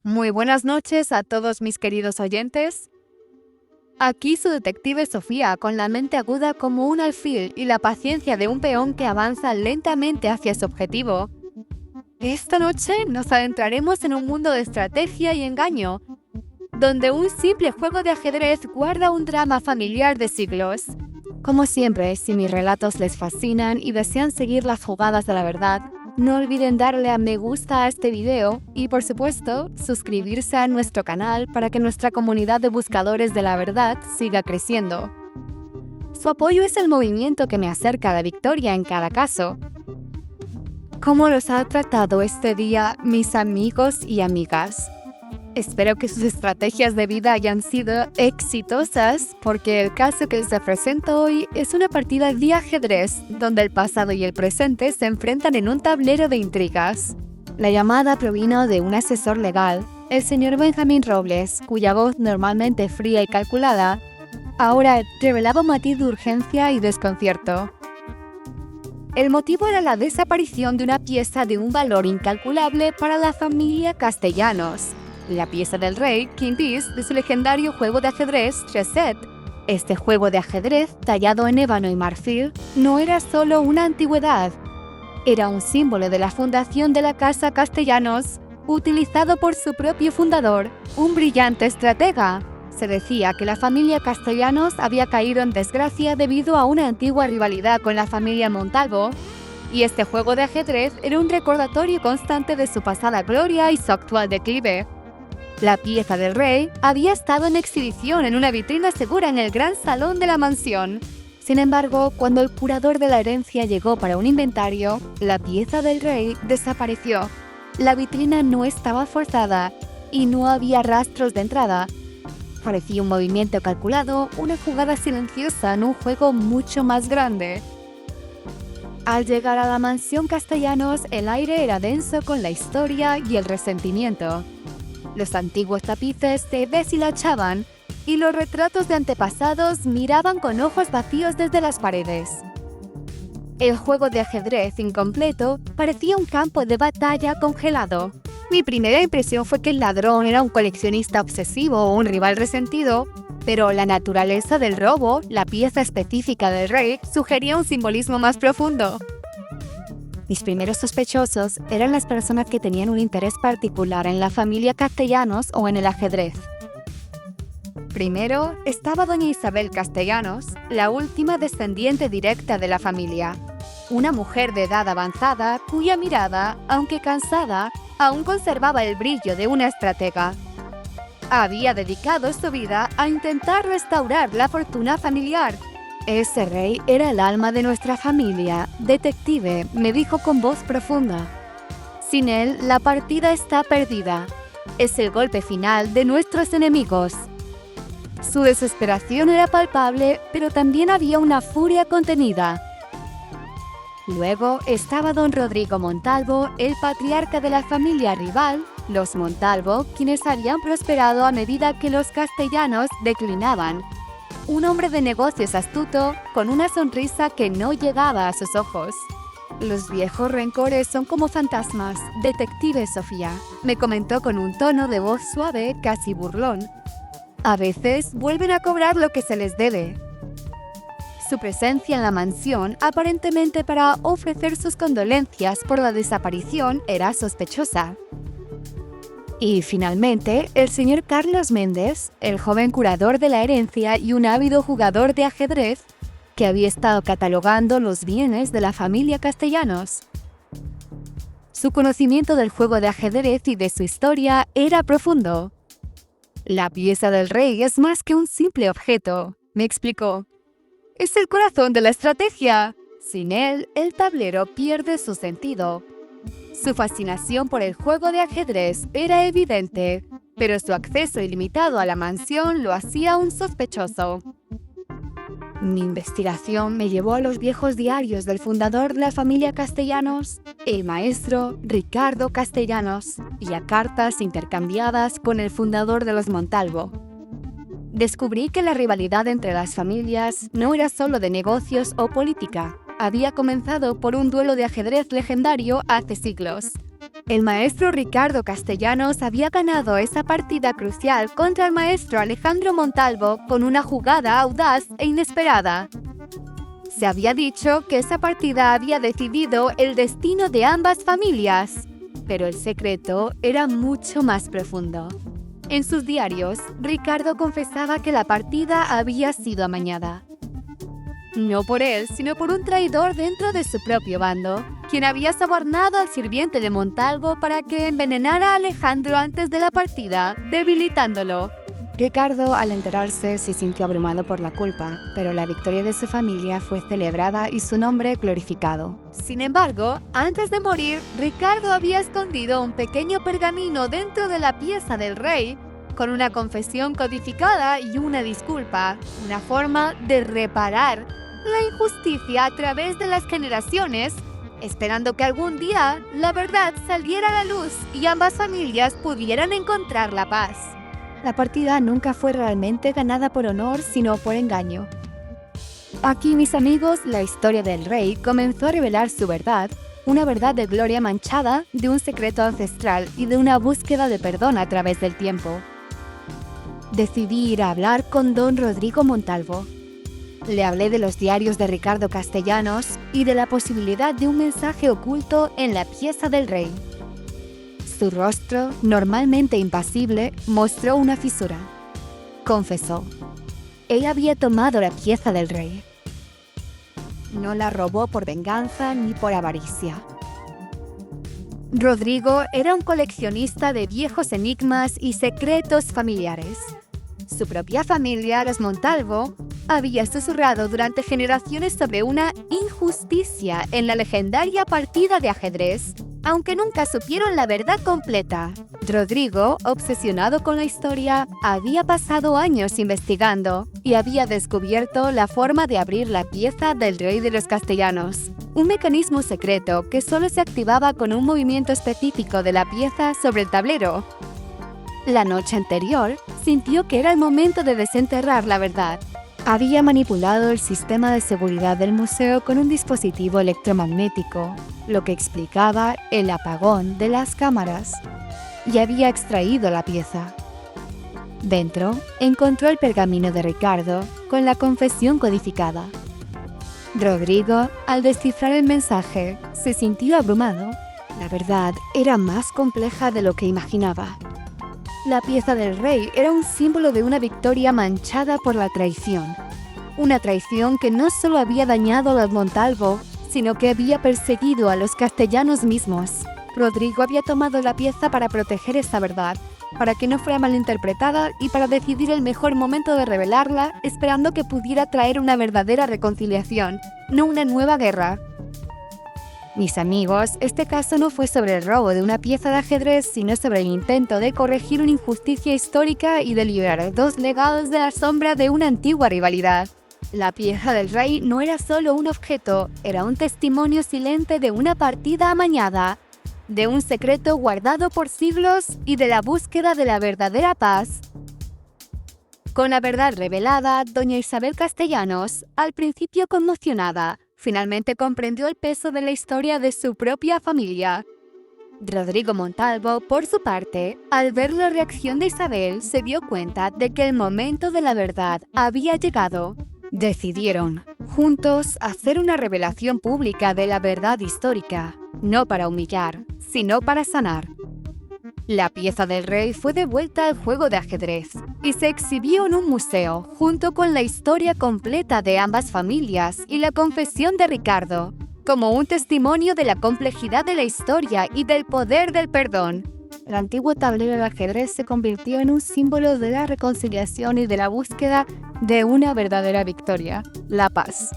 Muy buenas noches a todos mis queridos oyentes. Aquí su detective Sofía, con la mente aguda como un alfil y la paciencia de un peón que avanza lentamente hacia su objetivo. Esta noche nos adentraremos en un mundo de estrategia y engaño, donde un simple juego de ajedrez guarda un drama familiar de siglos. Como siempre, si mis relatos les fascinan y desean seguir las jugadas de la verdad, no olviden darle a me gusta a este video y, por supuesto, suscribirse a nuestro canal para que nuestra comunidad de buscadores de la verdad siga creciendo. Su apoyo es el movimiento que me acerca a la victoria en cada caso. ¿Cómo los ha tratado este día mis amigos y amigas? Espero que sus estrategias de vida hayan sido exitosas, porque el caso que les presento hoy es una partida de ajedrez, donde el pasado y el presente se enfrentan en un tablero de intrigas. La llamada provino de un asesor legal, el señor Benjamín Robles, cuya voz normalmente fría y calculada, ahora revelaba un matiz de urgencia y desconcierto. El motivo era la desaparición de una pieza de un valor incalculable para la familia Castellanos. La pieza del rey, King Piece, de su legendario juego de ajedrez, Reset. Este juego de ajedrez, tallado en ébano y marfil, no era solo una antigüedad. Era un símbolo de la fundación de la Casa Castellanos, utilizado por su propio fundador, un brillante estratega. Se decía que la familia Castellanos había caído en desgracia debido a una antigua rivalidad con la familia Montalvo, y este juego de ajedrez era un recordatorio constante de su pasada gloria y su actual declive. La pieza del rey había estado en exhibición en una vitrina segura en el gran salón de la mansión. Sin embargo, cuando el curador de la herencia llegó para un inventario, la pieza del rey desapareció. La vitrina no estaba forzada y no había rastros de entrada. Parecía un movimiento calculado, una jugada silenciosa en un juego mucho más grande. Al llegar a la mansión Castellanos, el aire era denso con la historia y el resentimiento. Los antiguos tapices se deshilachaban y los retratos de antepasados miraban con ojos vacíos desde las paredes. El juego de ajedrez incompleto parecía un campo de batalla congelado. Mi primera impresión fue que el ladrón era un coleccionista obsesivo o un rival resentido, pero la naturaleza del robo, la pieza específica del rey, sugería un simbolismo más profundo. Mis primeros sospechosos eran las personas que tenían un interés particular en la familia Castellanos o en el ajedrez. Primero estaba doña Isabel Castellanos, la última descendiente directa de la familia. Una mujer de edad avanzada cuya mirada, aunque cansada, aún conservaba el brillo de una estratega. Había dedicado su vida a intentar restaurar la fortuna familiar. Ese rey era el alma de nuestra familia, detective, me dijo con voz profunda. Sin él, la partida está perdida. Es el golpe final de nuestros enemigos. Su desesperación era palpable, pero también había una furia contenida. Luego estaba don Rodrigo Montalvo, el patriarca de la familia rival, los Montalvo, quienes habían prosperado a medida que los castellanos declinaban. Un hombre de negocios astuto, con una sonrisa que no llegaba a sus ojos. Los viejos rencores son como fantasmas, detective Sofía, me comentó con un tono de voz suave, casi burlón. A veces vuelven a cobrar lo que se les debe. Su presencia en la mansión, aparentemente para ofrecer sus condolencias por la desaparición, era sospechosa. Y finalmente, el señor Carlos Méndez, el joven curador de la herencia y un ávido jugador de ajedrez, que había estado catalogando los bienes de la familia Castellanos. Su conocimiento del juego de ajedrez y de su historia era profundo. La pieza del rey es más que un simple objeto, me explicó. Es el corazón de la estrategia. Sin él, el tablero pierde su sentido. Su fascinación por el juego de ajedrez era evidente, pero su acceso ilimitado a la mansión lo hacía un sospechoso. Mi investigación me llevó a los viejos diarios del fundador de la familia Castellanos, el maestro Ricardo Castellanos, y a cartas intercambiadas con el fundador de los Montalvo. Descubrí que la rivalidad entre las familias no era solo de negocios o política. Había comenzado por un duelo de ajedrez legendario hace siglos. El maestro Ricardo Castellanos había ganado esa partida crucial contra el maestro Alejandro Montalvo con una jugada audaz e inesperada. Se había dicho que esa partida había decidido el destino de ambas familias, pero el secreto era mucho más profundo. En sus diarios, Ricardo confesaba que la partida había sido amañada. No por él, sino por un traidor dentro de su propio bando, quien había sobornado al sirviente de Montalvo para que envenenara a Alejandro antes de la partida, debilitándolo. Ricardo, al enterarse, se sintió abrumado por la culpa, pero la victoria de su familia fue celebrada y su nombre glorificado. Sin embargo, antes de morir, Ricardo había escondido un pequeño pergamino dentro de la pieza del rey, con una confesión codificada y una disculpa, una forma de reparar la injusticia a través de las generaciones, esperando que algún día la verdad saliera a la luz y ambas familias pudieran encontrar la paz. La partida nunca fue realmente ganada por honor, sino por engaño. Aquí, mis amigos, la historia del rey comenzó a revelar su verdad, una verdad de gloria manchada, de un secreto ancestral y de una búsqueda de perdón a través del tiempo. Decidí ir a hablar con don Rodrigo Montalvo. Le hablé de los diarios de Ricardo Castellanos y de la posibilidad de un mensaje oculto en la pieza del rey. Su rostro, normalmente impasible, mostró una fisura. Confesó. Él había tomado la pieza del rey. No la robó por venganza ni por avaricia. Rodrigo era un coleccionista de viejos enigmas y secretos familiares. Su propia familia, los Montalvo, había susurrado durante generaciones sobre una injusticia en la legendaria partida de ajedrez, aunque nunca supieron la verdad completa. Rodrigo, obsesionado con la historia, había pasado años investigando y había descubierto la forma de abrir la pieza del rey de los castellanos, un mecanismo secreto que solo se activaba con un movimiento específico de la pieza sobre el tablero. La noche anterior, sintió que era el momento de desenterrar la verdad. Había manipulado el sistema de seguridad del museo con un dispositivo electromagnético, lo que explicaba el apagón de las cámaras, y había extraído la pieza. Dentro, encontró el pergamino de Ricardo con la confesión codificada. Rodrigo, al descifrar el mensaje, se sintió abrumado. La verdad era más compleja de lo que imaginaba. La pieza del rey era un símbolo de una victoria manchada por la traición. Una traición que no solo había dañado a los Montalvo, sino que había perseguido a los castellanos mismos. Rodrigo había tomado la pieza para proteger esa verdad, para que no fuera malinterpretada y para decidir el mejor momento de revelarla, esperando que pudiera traer una verdadera reconciliación, no una nueva guerra. Mis amigos, este caso no fue sobre el robo de una pieza de ajedrez, sino sobre el intento de corregir una injusticia histórica y de liberar a dos legados de la sombra de una antigua rivalidad. La pieza del rey no era solo un objeto, era un testimonio silente de una partida amañada, de un secreto guardado por siglos y de la búsqueda de la verdadera paz. Con la verdad revelada, doña Isabel Castellanos, al principio conmocionada, finalmente comprendió el peso de la historia de su propia familia. Rodrigo Montalvo, por su parte, al ver la reacción de Isabel, se dio cuenta de que el momento de la verdad había llegado. Decidieron, juntos, hacer una revelación pública de la verdad histórica, no para humillar, sino para sanar. La pieza del rey fue devuelta al juego de ajedrez y se exhibió en un museo junto con la historia completa de ambas familias y la confesión de Ricardo, como un testimonio de la complejidad de la historia y del poder del perdón. El antiguo tablero de ajedrez se convirtió en un símbolo de la reconciliación y de la búsqueda de una verdadera victoria, la paz.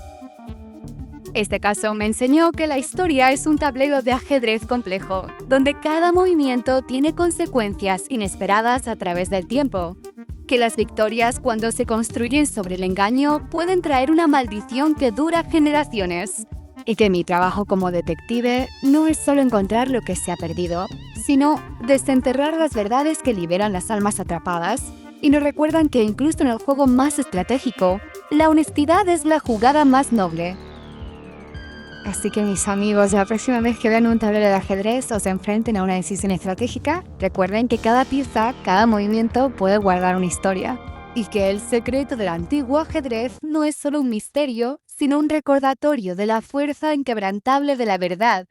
Este caso me enseñó que la historia es un tablero de ajedrez complejo, donde cada movimiento tiene consecuencias inesperadas a través del tiempo. Que las victorias, cuando se construyen sobre el engaño, pueden traer una maldición que dura generaciones. Y que mi trabajo como detective no es solo encontrar lo que se ha perdido, sino desenterrar las verdades que liberan las almas atrapadas y nos recuerdan que incluso en el juego más estratégico, la honestidad es la jugada más noble. Así que mis amigos, la próxima vez que vean un tablero de ajedrez o se enfrenten a una decisión estratégica, recuerden que cada pieza, cada movimiento puede guardar una historia. Y que el secreto del antiguo ajedrez no es solo un misterio, sino un recordatorio de la fuerza inquebrantable de la verdad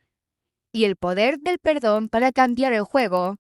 y el poder del perdón para cambiar el juego.